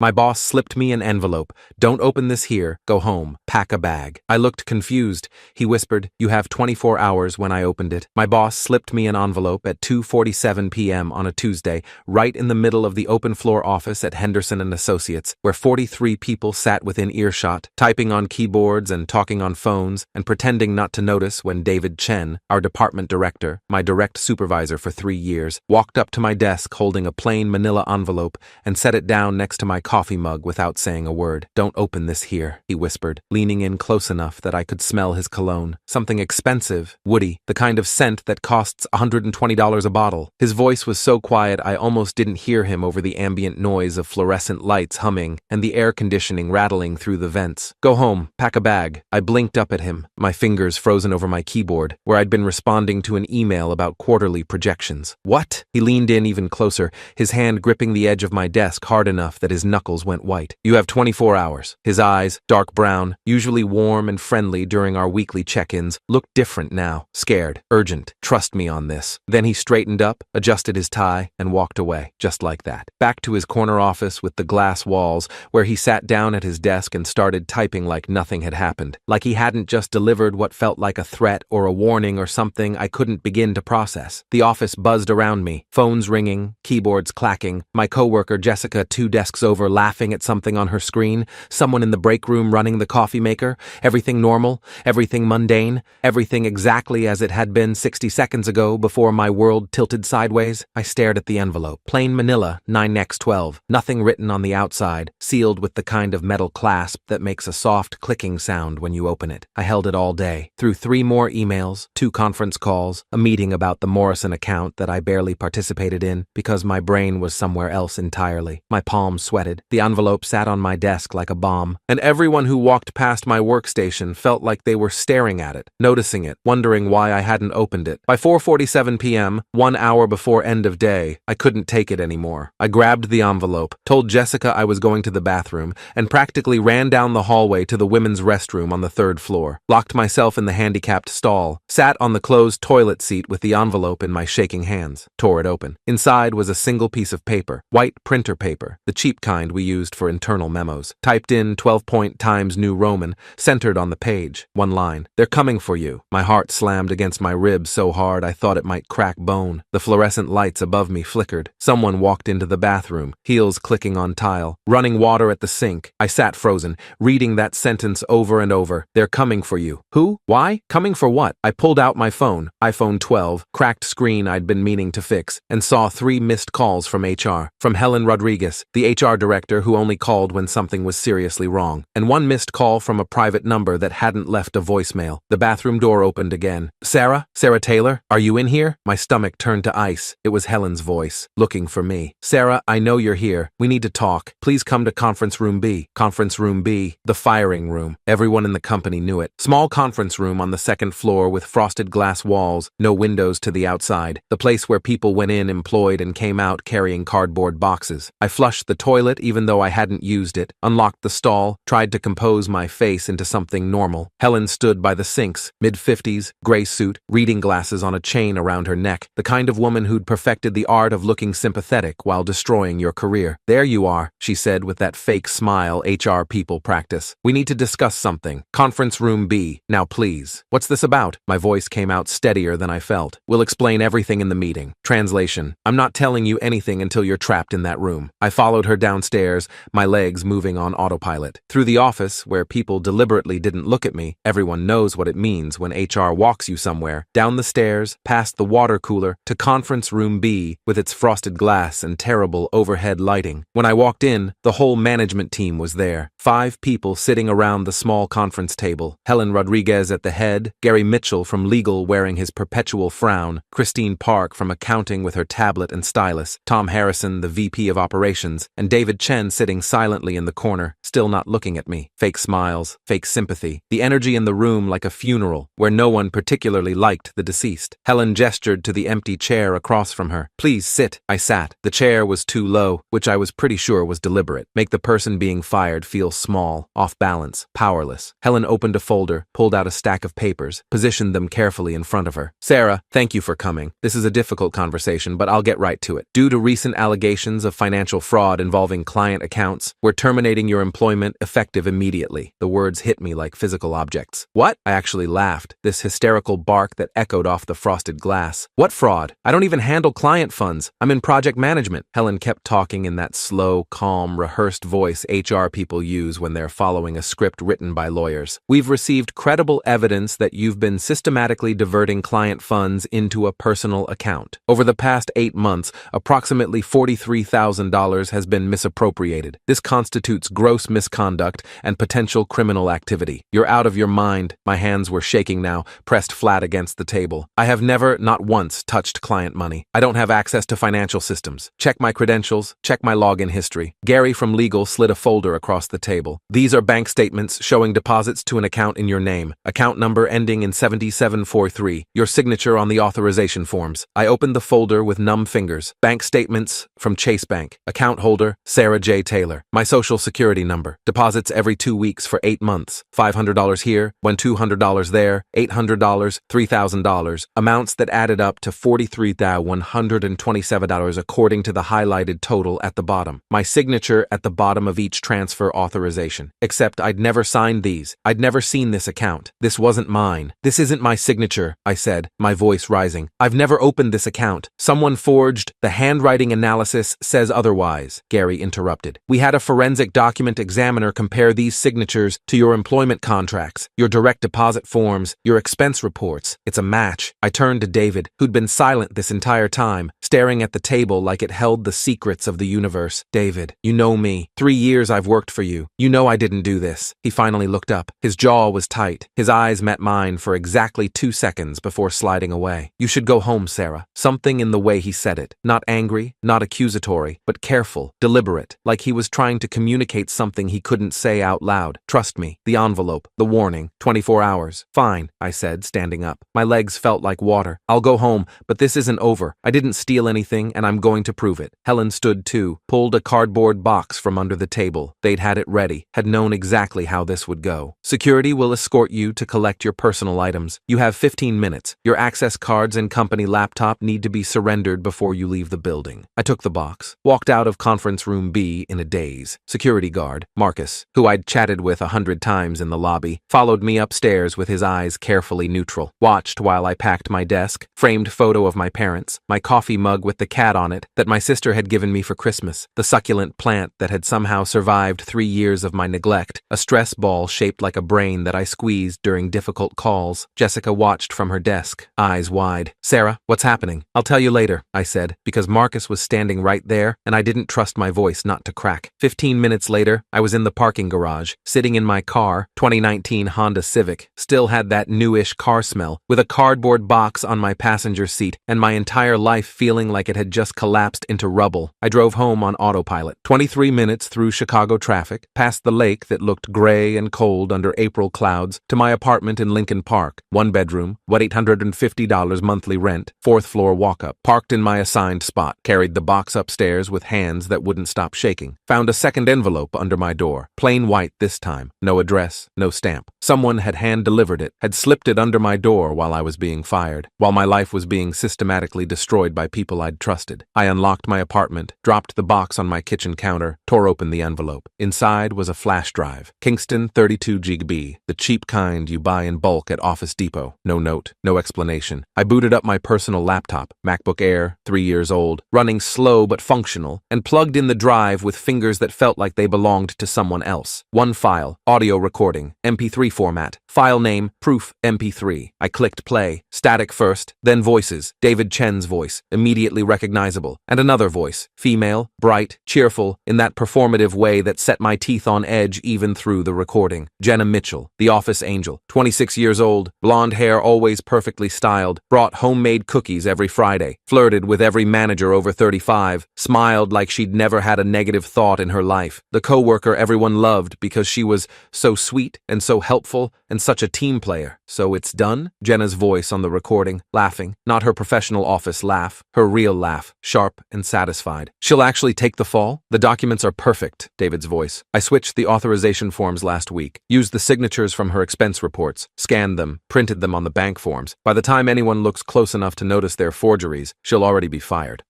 My boss slipped me an envelope. Don't open this here. Go home. Pack a bag. I looked confused. He whispered, you have 24 hours when I opened it. My boss slipped me an envelope at 2:47 p.m. on a Tuesday, right in the middle of the open-floor office at Henderson & Associates, where 43 people sat within earshot, typing on keyboards and talking on phones, and pretending not to notice when David Chen, our department director, my direct supervisor for 3 years, walked up to my desk holding a plain manila envelope and set it down next to my coffee mug without saying a word. Don't open this here, he whispered, leaning in close enough that I could smell his cologne. Something expensive, woody, the kind of scent that costs $120 a bottle. His voice was so quiet I almost didn't hear him over the ambient noise of fluorescent lights humming and the air conditioning rattling through the vents. Go home, pack a bag. I blinked up at him, my fingers frozen over my keyboard, where I'd been responding to an email about quarterly projections. What? He leaned in even closer, his hand gripping the edge of my desk hard enough that his knuckles went white. You have 24 hours. His eyes, dark brown, usually warm and friendly during our weekly check-ins, looked different now, scared, urgent. Trust me on this. Then he straightened up, adjusted his tie, and walked away, just like that. Back to his corner office with the glass walls, where he sat down at his desk and started typing like nothing had happened, like he hadn't just delivered what felt like a threat or a warning or something I couldn't begin to process. The office buzzed around me, phones ringing, keyboards clacking, my coworker Jessica 2 desks over laughing at something on her screen, someone in the break room running the coffee maker, everything normal, everything mundane, everything exactly as it had been 60 seconds ago before my world tilted sideways. I stared at the envelope. Plain manila, 9x12, nothing written on the outside, sealed with the kind of metal clasp that makes a soft clicking sound when you open it. I held it all day, through 3 more emails, 2 conference calls, a meeting about the Morrison account that I barely participated in because my brain was somewhere else entirely. My palms sweated. The envelope sat on my desk like a bomb, and everyone who walked past my workstation felt like they were staring at it, noticing it, wondering why I hadn't opened it. By 4:47 p.m., 1 hour before end of day, I couldn't take it anymore. I grabbed the envelope, told Jessica I was going to the bathroom, and practically ran down the hallway to the women's restroom on the 3rd floor, locked myself in the handicapped stall, sat on the closed toilet seat with the envelope in my shaking hands, tore it open. Inside was a single piece of paper, white printer paper, the cheap kind we used for internal memos, typed in 12-point Times New Roman, centered on the page. One line, "They're coming for you." My heart slammed against my ribs so hard I thought it might crack bone. The fluorescent lights above me flickered. Someone walked into the bathroom, heels clicking on tile, running water at the sink. I sat frozen, reading that sentence over and over. "They're coming for you." Who? Why? Coming for what? I pulled out my phone, iPhone 12, cracked screen I'd been meaning to fix, and saw 3 missed calls from HR. From Helen Rodriguez, the HR director who only called when something was seriously wrong, and 1 missed call from a private number that hadn't left a voicemail. The bathroom door opened again. "Sarah? Sarah Taylor? Are you in here?" My stomach turned to ice. It was Helen's voice, looking for me. "Sarah, I know you're here. We need to talk. Please come to conference room B." Conference room B, the firing room. Everyone in the company knew it. Small conference room on the 2nd floor with frosted glass walls, no windows to the outside. The place where people went in employed and came out carrying cardboard boxes. I flushed the toilet even though I hadn't used it, unlocked the stall, tried to compose my face into something normal. Helen stood by the sinks, mid-50s, gray suit, reading glasses on a chain around her neck, the kind of woman who'd perfected the art of looking sympathetic while destroying your career. "There you are," she said with that fake smile HR people practice. "We need to discuss something. Conference room B. Now please." "What's this about?" My voice came out steadier than I felt. "We'll explain everything in the meeting." Translation: I'm not telling you anything until you're trapped in that room. I followed her downstairs, my legs moving on autopilot. Through the office, where people deliberately didn't look at me, everyone knows what it means when HR walks you somewhere, down the stairs, past the water cooler, to conference room B, with its frosted glass and terrible overhead lighting. When I walked in, the whole management team was there. 5 people sitting around the small conference table. Helen Rodriguez at the head, Gary Mitchell from legal wearing his perpetual frown, Christine Park from accounting with her tablet and stylus, Tom Harrison, the VP of operations, and David Chen sitting silently in the corner, still not looking at me. Fake smiles, fake sympathy. The energy in the room like a funeral, where no one particularly liked the deceased. Helen gestured to the empty chair across from her. "Please sit." I sat. The chair was too low, which I was pretty sure was deliberate. Make the person being fired feel small, off balance, powerless. Helen opened a folder, pulled out a stack of papers, positioned them carefully in front of her. "Sarah, thank you for coming. This is a difficult conversation, but I'll get right to it. Due to recent allegations of financial fraud involving client accounts. We're terminating your employment effective immediately. The words hit me like physical objects. What? I actually laughed, this hysterical bark that echoed off the frosted glass. What fraud? I don't even handle client funds. I'm in project management. Helen kept talking in that slow, calm, rehearsed voice HR people use when they're following a script written by lawyers. We've received credible evidence that you've been systematically diverting client funds into a personal account. Over the past 8 months, approximately $43,000 has been misappropriated. This constitutes gross misconduct and potential criminal activity. You're out of your mind. My hands were shaking now, pressed flat against the table. I have never, not once, touched client money. I don't have access to financial systems. Check my credentials, check my login history. Gary from legal slid a folder across the table. These are bank statements showing deposits to an account in your name. Account number ending in 7743. Your signature on the authorization forms. I opened the folder with numb fingers. Bank statements from Chase Bank. Account holder, Sarah J. Taylor. My social security number. Deposits every 2 weeks for 8 months. $500 here, $200 there, $800, $3,000. Amounts that added up to $43,127 according to the highlighted total at the bottom. My signature at the bottom of each transfer authorization. Except I'd never signed these. I'd never seen this account. This wasn't mine. This isn't my signature, I said, my voice rising. I've never opened this account. Someone forged. The handwriting analysis says otherwise, Gary interrupted. We had a forensic document examiner compare these signatures to your employment contracts, your direct deposit forms, your expense reports. It's a match. I turned to David, who'd been silent this entire time, staring at the table like it held the secrets of the universe. David, you know me. 3 years I've worked for you. You know I didn't do this. He finally looked up. His jaw was tight. His eyes met mine for exactly 2 seconds before sliding away. You should go home, Sarah. Something in the way he said it. Not angry, not accusatory, but careful, deliberate, like he was trying to communicate something he couldn't say out loud. Trust me. The envelope, the warning, 24 hours. Fine, I said, standing up. My legs felt like water. I'll go home, but this isn't over. I didn't steal anything, and I'm going to prove it. Helen stood too, pulled a cardboard box from under the table. They'd had it ready, had known exactly how this would go. Security will escort you to collect your personal items. You have 15 minutes. Your access cards and company laptop need to be surrendered before you leave the building. I took the box, walked out of conference room B in a daze. Security guard, Marcus, who I'd chatted with 100 times in the lobby, followed me upstairs with his eyes carefully neutral, watched while I packed my desk, framed photo of my parents, my coffee mug with the cat on it that my sister had given me for Christmas, the succulent plant that had somehow survived 3 years of my neglect, a stress ball shaped like a brain that I squeezed during difficult calls. Jessica watched from her desk, eyes wide. Sarah, what's happening? I'll tell you later, I said, because Marcus was standing right there, and I didn't trust my voice not to crack. 15 minutes later, I was in the parking garage, sitting in my car, 2019 Honda Civic, still had that newish car smell, with a cardboard box on my passenger seat, and my entire life feeling like it had just collapsed into rubble. I drove home on autopilot. 23 minutes through Chicago traffic, past the lake that looked gray and cold under April clouds, to my apartment in Lincoln Park. 1 bedroom, $850 monthly rent, 4th floor walk-up. Parked in my assigned spot. Carried the box upstairs with hands that wouldn't stop shaking. Found a second envelope under my door. Plain white this time. No address, no stamp. Someone had hand-delivered it, had slipped it under my door while I was being fired, while my life was being systematically destroyed by people I'd trusted. I unlocked my apartment, dropped the box on my kitchen counter, tore open the envelope. Inside was a flash drive. Kingston 32 GB, the cheap kind you buy in bulk at Office Depot. No note, no explanation. I booted up my personal laptop, MacBook Air, 3 years old, running slow but functional, and plugged in the drive with fingers that felt like they belonged to someone else. One file, audio recording, MP3 format, file name, proof, MP3. I clicked play, static first, then voices, David Chen's voice, immediately recognizable, and another voice, female, bright, cheerful, in that performative way that set my teeth on edge even through the recording. Jenna Mitchell, the office angel, 26 years old, blonde hair always perfectly styled, brought homemade cookies every Friday, flirted with every manager over 35, smiled like she'd never had a negative thought in her life. The coworker everyone loved because she was so sweet and so helpful and such a team player. So it's done? Jenna's voice on the recording, laughing, not her professional office laugh, her real laugh, sharp and satisfied. She'll actually take the fall? The documents are perfect, David's voice. I switched the authorization forms last week, used the signatures from her expense reports, scanned them, printed them on the bank forms. By the time anyone looks close enough to notice their forgeries, she'll already be fired.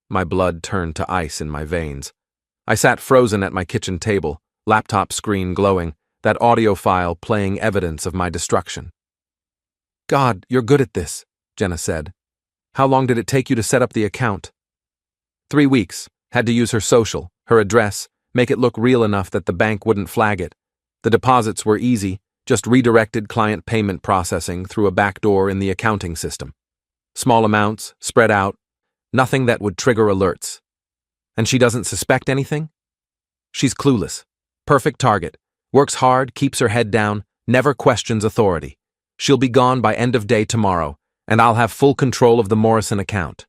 My blood turned to ice in my veins. I sat frozen at my kitchen table, laptop screen glowing, that audio file playing evidence of my destruction. God, you're good at this, Jenna said. How long did it take you to set up the account? 3 weeks. Had to use her social, her address, make it look real enough that the bank wouldn't flag it. The deposits were easy, just redirected client payment processing through a backdoor in the accounting system. Small amounts, spread out, nothing that would trigger alerts. And she doesn't suspect anything? She's clueless. Perfect target. Works hard, keeps her head down, never questions authority. She'll be gone by end of day tomorrow, and I'll have full control of the Morrison account.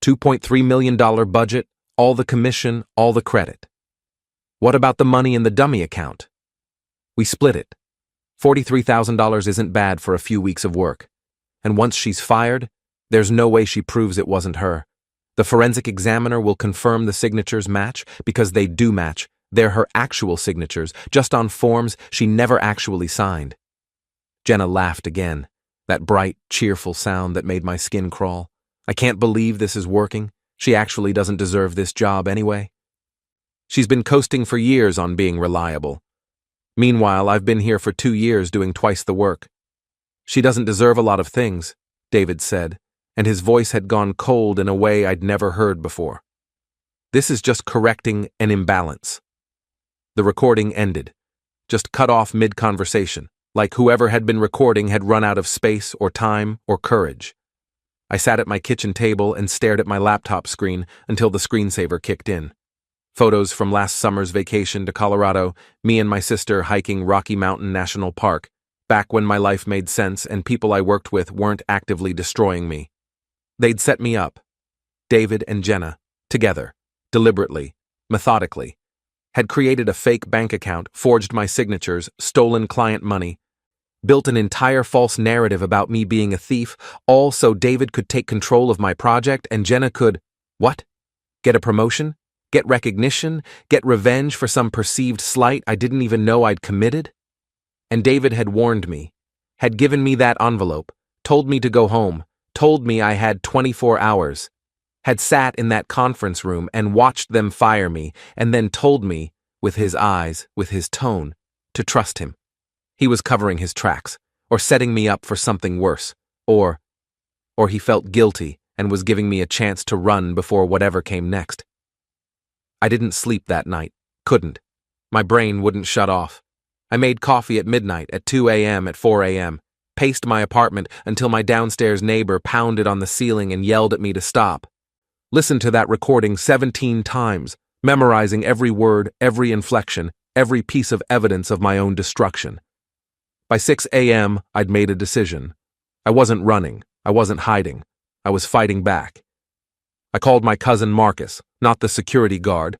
$2.3 million budget, all the commission, all the credit. What about the money in the dummy account? We split it. $43,000 isn't bad for a few weeks of work. And once she's fired, there's no way she proves it wasn't her. The forensic examiner will confirm the signatures match because they do match. They're her actual signatures, just on forms she never actually signed. Jenna laughed again, that bright, cheerful sound that made my skin crawl. I can't believe this is working. She actually doesn't deserve this job anyway. She's been coasting for years on being reliable. Meanwhile, I've been here for 2 years doing twice the work. She doesn't deserve a lot of things, David said, and his voice had gone cold in a way I'd never heard before. This is just correcting an imbalance. The recording ended, just cut off mid-conversation, like whoever had been recording had run out of space or time or courage. I sat at my kitchen table and stared at my laptop screen until the screensaver kicked in. Photos from last summer's vacation to Colorado, me and my sister hiking Rocky Mountain National Park, back when my life made sense and people I worked with weren't actively destroying me. They'd set me up, David and Jenna, together, deliberately, methodically, had created a fake bank account, forged my signatures, stolen client money, built an entire false narrative about me being a thief, all so David could take control of my project and Jenna could, what? Get a promotion? Get recognition? Get revenge for some perceived slight I didn't even know I'd committed? And David had warned me, had given me that envelope, told me to go home, told me I had 24 hours, had sat in that conference room and watched them fire me, and then told me, with his eyes, with his tone, to trust him. He was covering his tracks, or setting me up for something worse, or he felt guilty and was giving me a chance to run before whatever came next. I didn't sleep that night, couldn't. My brain wouldn't shut off. I made coffee at midnight, at 2 a.m., at 4 a.m., paced my apartment until my downstairs neighbor pounded on the ceiling and yelled at me to stop. Listened to that recording 17 times, memorizing every word, every inflection, every piece of evidence of my own destruction. By 6 a.m., I'd made a decision. I wasn't running. I wasn't hiding. I was fighting back. I called my cousin Marcus, not the security guard.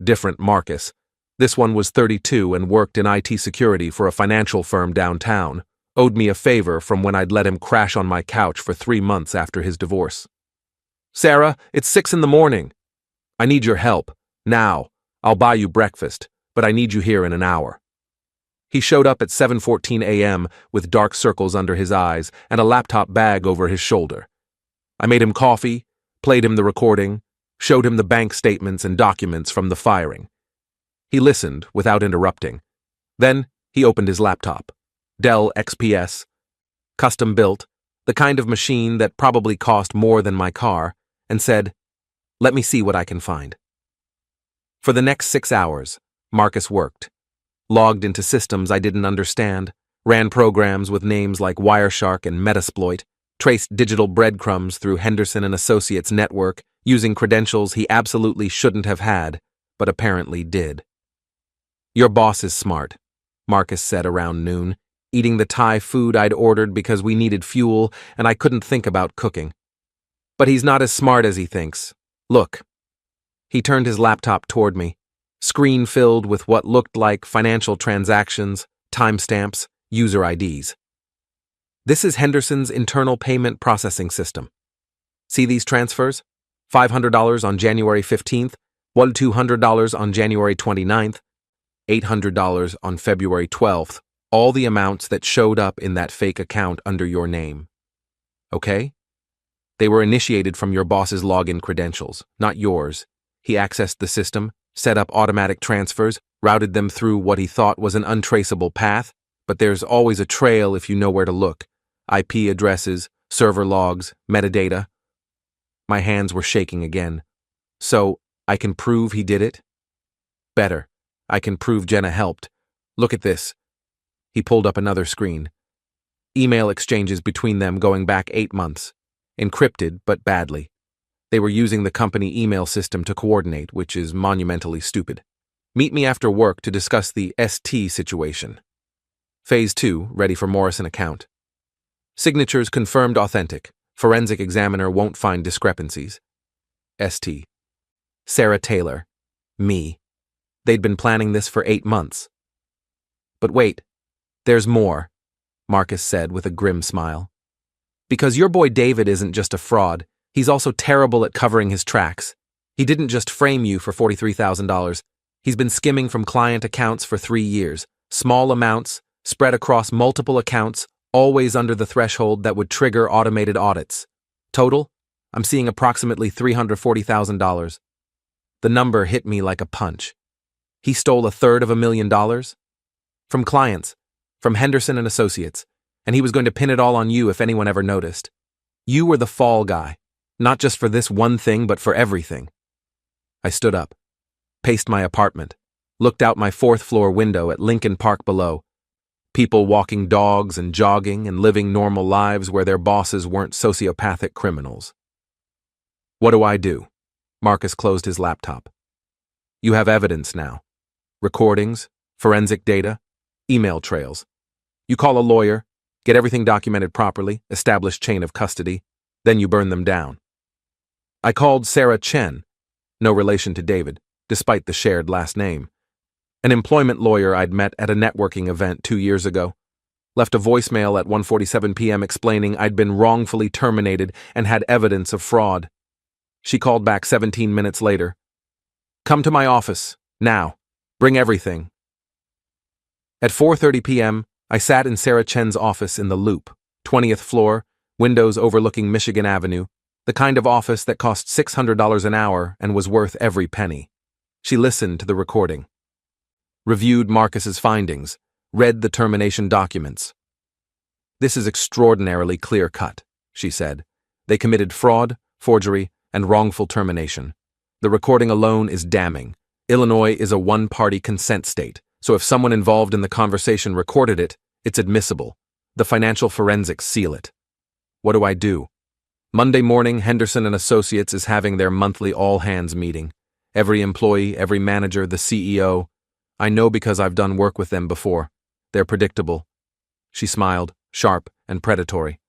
Different Marcus. This one was 32 and worked in IT security for a financial firm downtown. Owed me a favor from when I'd let him crash on my couch for 3 months after his divorce. Sarah, it's 6 in the morning. I need your help. Now. I'll buy you breakfast, but I need you here in an hour. He showed up at 7:14 a.m. with dark circles under his eyes and a laptop bag over his shoulder. I made him coffee, played him the recording, showed him the bank statements and documents from the firing. He listened without interrupting. Then he opened his laptop. Dell XPS, custom built, the kind of machine that probably cost more than my car, and said, "Let me see what I can find." For the next 6 hours, Marcus worked. Logged into systems I didn't understand, ran programs with names like Wireshark and Metasploit, traced digital breadcrumbs through Henderson and Associates network using credentials he absolutely shouldn't have had, but apparently did. "Your boss is smart," Marcus said around noon, eating the Thai food I'd ordered because we needed fuel and I couldn't think about cooking. "But he's not as smart as he thinks. Look." He turned his laptop toward me, screen filled with what looked like financial transactions, timestamps, user IDs. "This is Henderson's internal payment processing system. See these transfers? $500 on January 15th, $200 on January 29th, $800 on February 12th, all the amounts that showed up in that fake account under your name. Okay? They were initiated from your boss's login credentials, not yours. He accessed the system, set up automatic transfers, routed them through what he thought was an untraceable path, but there's always a trail if you know where to look. IP addresses, server logs, metadata. My hands were shaking again. So, I can prove he did it? Better. I can prove Jenna helped. Look at this. He pulled up another screen. Email exchanges between them going back 8 months. Encrypted, but badly. They were using the company email system to coordinate, which is monumentally stupid. Meet me after work to discuss the ST situation. Phase 2, ready for Morrison account. Signatures confirmed authentic. Forensic examiner won't find discrepancies. ST. Sarah Taylor. Me. They'd been planning this for 8 months. But wait, there's more, Marcus said with a grim smile. Because your boy David isn't just a fraud, he's also terrible at covering his tracks. He didn't just frame you for $43,000. He's been skimming from client accounts for 3 years. Small amounts, spread across multiple accounts, always under the threshold that would trigger automated audits. Total? I'm seeing approximately $340,000. The number hit me like a punch. He stole $350,000? From clients, from Henderson and Associates, and he was going to pin it all on you if anyone ever noticed. You were the fall guy, not just for this one thing, but for everything. I stood up, paced my apartment, looked out my 4th-floor window at Lincoln Park below. People walking dogs and jogging and living normal lives where their bosses weren't sociopathic criminals. What do I do? Marcus closed his laptop. You have evidence now. Recordings, forensic data, email trails. You call a lawyer, get everything documented properly, establish chain of custody, then you burn them down. I called Sarah Chen, no relation to David, despite the shared last name. An employment lawyer I'd met at a networking event 2 years ago. Left a voicemail at 1:47 p.m. explaining I'd been wrongfully terminated and had evidence of fraud. She called back 17 minutes later. Come to my office, now. Bring everything. At 4:30 p.m., I sat in Sarah Chen's office in the Loop, 20th floor, windows overlooking Michigan Avenue, the kind of office that cost $600 an hour and was worth every penny. She listened to the recording. Reviewed Marcus's findings, read the termination documents. This is extraordinarily clear-cut, she said. They committed fraud, forgery, and wrongful termination. The recording alone is damning. Illinois is a one-party consent state, so if someone involved in the conversation recorded it, it's admissible. The financial forensics seal it. What do I do? Monday morning, Henderson and Associates is having their monthly all-hands meeting. Every employee, every manager, the CEO. I know because I've done work with them before. They're predictable. She smiled, sharp and predatory.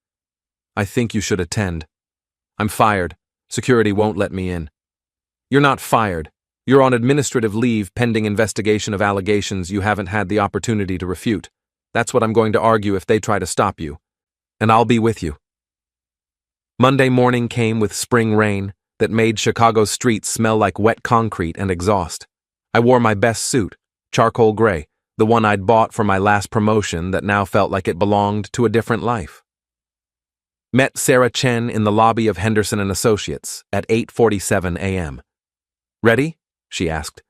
I think you should attend. I'm fired. Security won't let me in. You're not fired. You're on administrative leave pending investigation of allegations you haven't had the opportunity to refute. That's what I'm going to argue if they try to stop you. And I'll be with you. Monday morning came with spring rain that made Chicago's streets smell like wet concrete and exhaust. I wore my best suit, charcoal gray, the one I'd bought for my last promotion that now felt like it belonged to a different life. Met Sarah Chen in the lobby of Henderson and Associates at 8:47 a.m. Ready? She asked.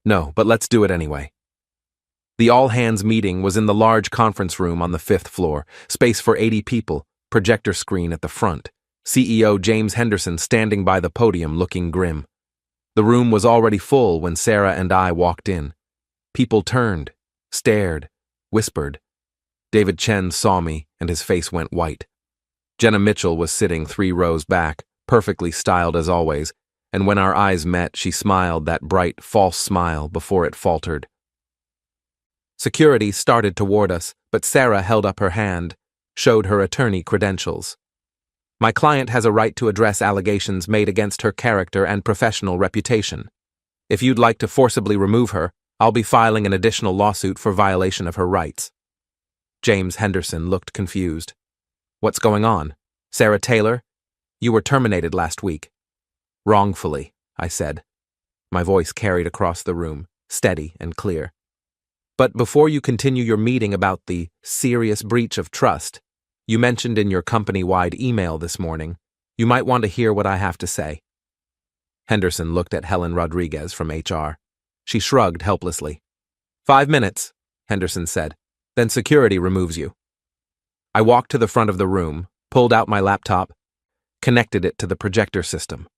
No, but let's do it anyway. The all-hands meeting was in the large conference room on the 5th floor, space for 80 people, projector screen at the front, CEO James Henderson standing by the podium looking grim. The room was already full when Sarah and I walked in. People turned, stared, whispered. David Chen saw me and his face went white. Jenna Mitchell was sitting 3 rows back, perfectly styled as always, and when our eyes met, she smiled that bright, false smile before it faltered. Security started toward us, but Sarah held up her hand, showed her attorney credentials. My client has a right to address allegations made against her character and professional reputation. If you'd like to forcibly remove her, I'll be filing an additional lawsuit for violation of her rights. James Henderson looked confused. What's going on? Sarah Taylor? You were terminated last week. Wrongfully, I said. My voice carried across the room, steady and clear. But before you continue your meeting about the serious breach of trust you mentioned in your company-wide email this morning, you might want to hear what I have to say. Henderson looked at Helen Rodriguez from HR. She shrugged helplessly. 5 minutes, Henderson said. Then security removes you. I walked to the front of the room, pulled out my laptop, connected it to the projector system.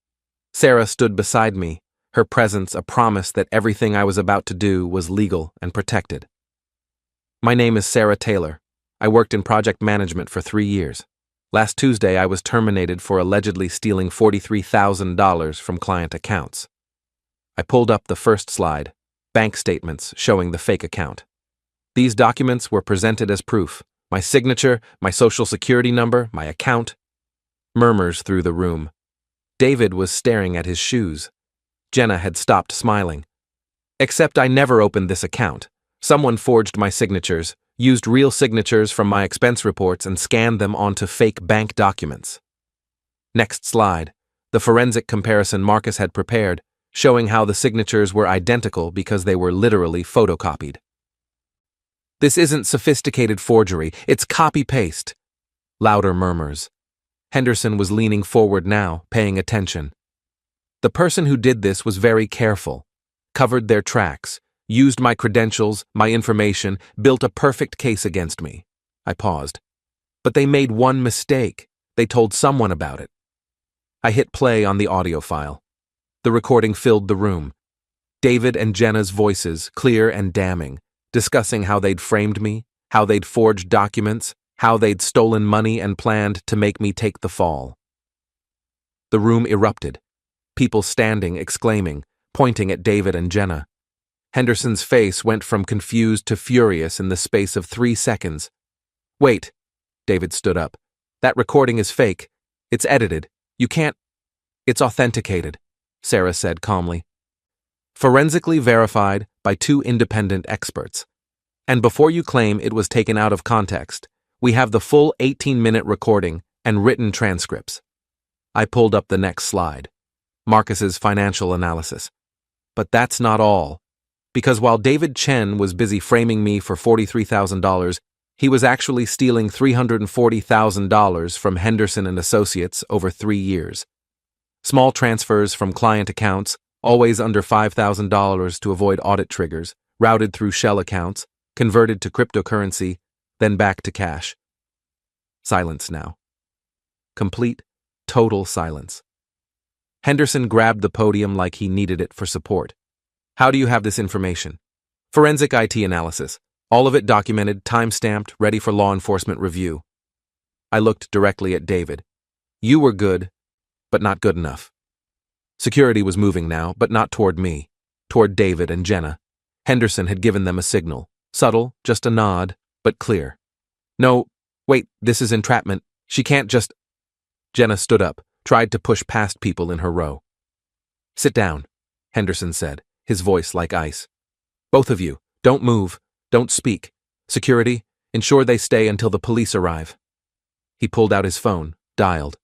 Sarah stood beside me, her presence a promise that everything I was about to do was legal and protected. My name is Sarah Taylor. I worked in project management for 3 years. Last Tuesday, I was terminated for allegedly stealing $43,000 from client accounts. I pulled up the first slide, bank statements showing the fake account. These documents were presented as proof. My signature, my social security number, my account. Murmurs through the room. David was staring at his shoes. Jenna had stopped smiling. Except I never opened this account. Someone forged my signatures, used real signatures from my expense reports and scanned them onto fake bank documents. Next slide. The forensic comparison Marcus had prepared, showing how the signatures were identical because they were literally photocopied. This isn't sophisticated forgery, it's copy-paste. Louder murmurs. Henderson was leaning forward now, paying attention. The person who did this was very careful, covered their tracks, used my credentials, my information, built a perfect case against me. I paused. But they made one mistake. They told someone about it. I hit play on the audio file. The recording filled the room. David and Jenna's voices, clear and damning, discussing how they'd framed me, how they'd forged documents, how they'd stolen money and planned to make me take the fall. The room erupted. People standing, exclaiming, pointing at David and Jenna. Henderson's face went from confused to furious in the space of 3 seconds. Wait, David stood up. That recording is fake. It's edited. You can't. It's authenticated, Sarah said calmly. Forensically verified by 2 independent experts. And before you claim it was taken out of context, we have the full 18-minute recording and written transcripts. I pulled up the next slide. Marcus's financial analysis. But that's not all. Because while David Chen was busy framing me for $43,000, he was actually stealing $340,000 from Henderson and Associates over 3 years. Small transfers from client accounts, always under $5,000 to avoid audit triggers, routed through shell accounts, converted to cryptocurrency, then back to cash. Silence now. Complete, total silence. Henderson grabbed the podium like he needed it for support. How do you have this information? Forensic IT analysis. All of it documented, time-stamped, ready for law enforcement review. I looked directly at David. You were good, but not good enough. Security was moving now, but not toward me. Toward David and Jenna. Henderson had given them a signal. Subtle, just a nod, but clear. No, wait, this is entrapment. She can't just... Jenna stood up, tried to push past people in her row. Sit down, Henderson said, his voice like ice. Both of you, don't move, don't speak. Security, ensure they stay until the police arrive. He pulled out his phone, dialed.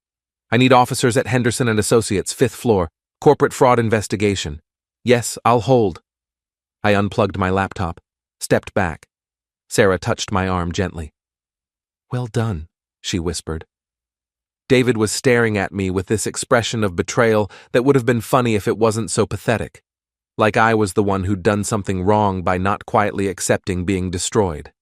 I need officers at Henderson and Associates, 5th floor, corporate fraud investigation. Yes, I'll hold. I unplugged my laptop, stepped back. Sarah touched my arm gently. Well done, she whispered. David was staring at me with this expression of betrayal that would have been funny if it wasn't so pathetic. Like I was the one who'd done something wrong by not quietly accepting being destroyed.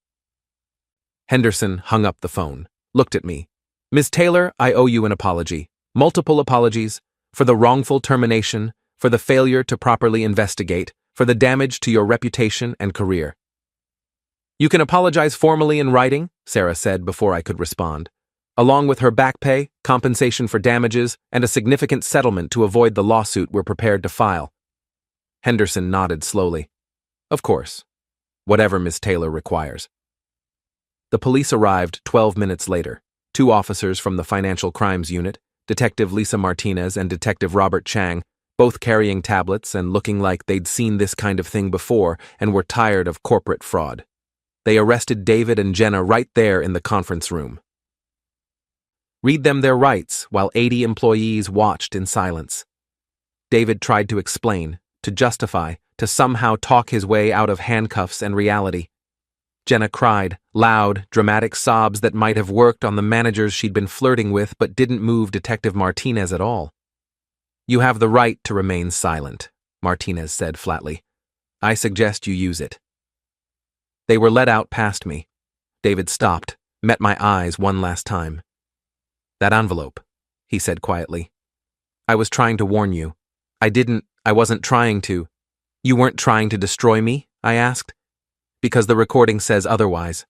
Henderson hung up the phone, looked at me. Ms. Taylor, I owe you an apology. Multiple apologies. For the wrongful termination, for the failure to properly investigate, for the damage to your reputation and career. You can apologize formally in writing, Sarah said before I could respond. Along with her back pay, compensation for damages, and a significant settlement to avoid the lawsuit we're prepared to file. Henderson nodded slowly. Of course. Whatever Ms. Taylor requires. The police arrived 12 minutes later. 2 officers from the Financial Crimes Unit, Detective Lisa Martinez and Detective Robert Chang, both carrying tablets and looking like they'd seen this kind of thing before and were tired of corporate fraud. They arrested David and Jenna right there in the conference room. Read them their rights while 80 employees watched in silence. David tried to explain, to justify, to somehow talk his way out of handcuffs and reality. Jenna cried, loud, dramatic sobs that might have worked on the managers she'd been flirting with but didn't move Detective Martinez at all. You have the right to remain silent, Martinez said flatly. I suggest you use it. They were led out past me. David stopped, met my eyes one last time. That envelope, he said quietly. I was trying to warn you. I wasn't trying to. You weren't trying to destroy me? I asked. Because the recording says otherwise.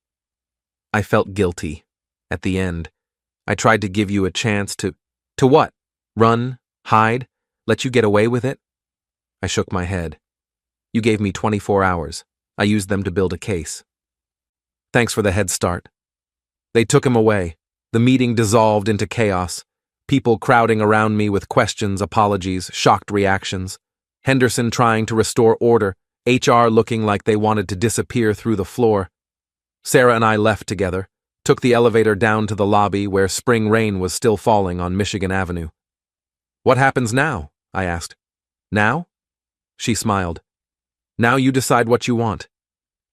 I felt guilty. At the end, I tried to give you a chance to what? Run? Hide? Let you get away with it? I shook my head. You gave me 24 hours. I used them to build a case. Thanks for the head start. They took him away. The meeting dissolved into chaos. People crowding around me with questions, apologies, shocked reactions. Henderson trying to restore order, HR looking like they wanted to disappear through the floor. Sarah and I left together, took the elevator down to the lobby where spring rain was still falling on Michigan Avenue. What happens now? I asked. Now? She smiled. Now you decide what you want.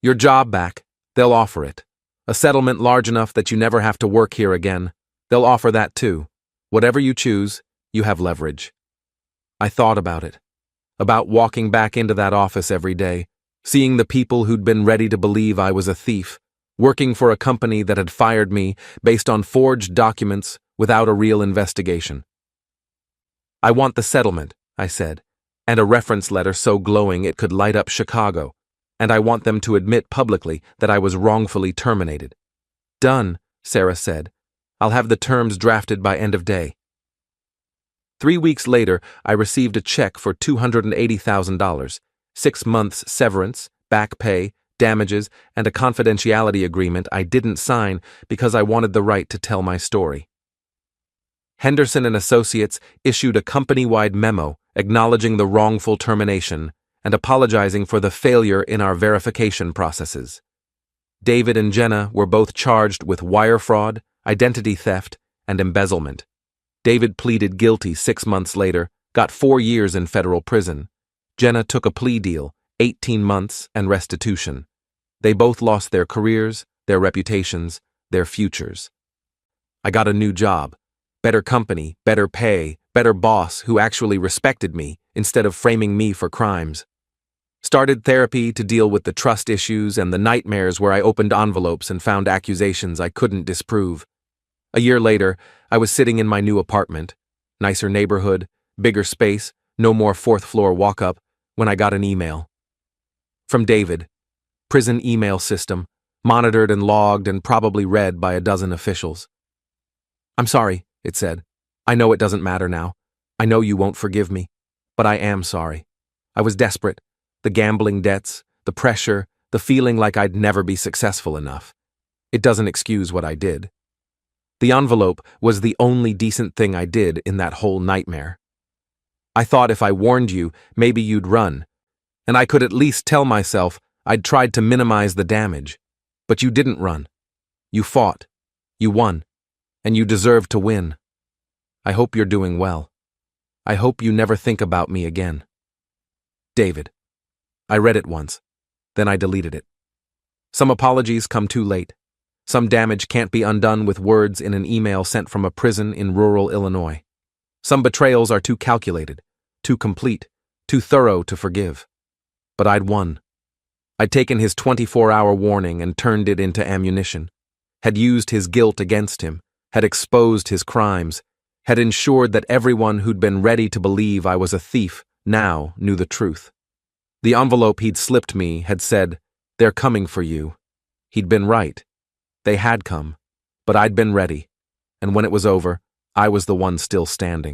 Your job back, they'll offer it. A settlement large enough that you never have to work here again, they'll offer that too. Whatever you choose, you have leverage. I thought about it. About walking back into that office every day, seeing the people who'd been ready to believe I was a thief, working for a company that had fired me based on forged documents without a real investigation. I want the settlement, I said, and a reference letter so glowing it could light up Chicago, and I want them to admit publicly that I was wrongfully terminated. Done, Sarah said. I'll have the terms drafted by end of day. 3 weeks later, I received a check for $280,000, 6 months severance, back pay, damages, and a confidentiality agreement I didn't sign because I wanted the right to tell my story. Henderson and Associates issued a company-wide memo acknowledging the wrongful termination and apologizing for the failure in our verification processes. David and Jenna were both charged with wire fraud, identity theft, and embezzlement. David pleaded guilty 6 months later, got 4 years in federal prison. Jenna took a plea deal, 18 months and restitution. They both lost their careers, their reputations, their futures. I got a new job. Better company, better pay, better boss who actually respected me instead of framing me for crimes. Started therapy to deal with the trust issues and the nightmares where I opened envelopes and found accusations I couldn't disprove. A year later, I was sitting in my new apartment, nicer neighborhood, bigger space, no more 4th floor walk-up, when I got an email. From David, prison email system, monitored and logged and probably read by a dozen officials. I'm sorry, it said. I know it doesn't matter now. I know you won't forgive me. But I am sorry. I was desperate. The gambling debts, the pressure, the feeling like I'd never be successful enough. It doesn't excuse what I did. The envelope was the only decent thing I did in that whole nightmare. I thought if I warned you, maybe you'd run, and I could at least tell myself I'd tried to minimize the damage. But you didn't run. You fought. You won. And you deserve to win. I hope you're doing well. I hope you never think about me again. David. I read it once. Then I deleted it. Some apologies come too late. Some damage can't be undone with words in an email sent from a prison in rural Illinois. Some betrayals are too calculated, too complete, too thorough to forgive. But I'd won. I'd taken his 24-hour warning and turned it into ammunition, had used his guilt against him, had exposed his crimes, had ensured that everyone who'd been ready to believe I was a thief now knew the truth. The envelope he'd slipped me had said, "They're coming for you." He'd been right. They had come, but I'd been ready, and when it was over, I was the one still standing.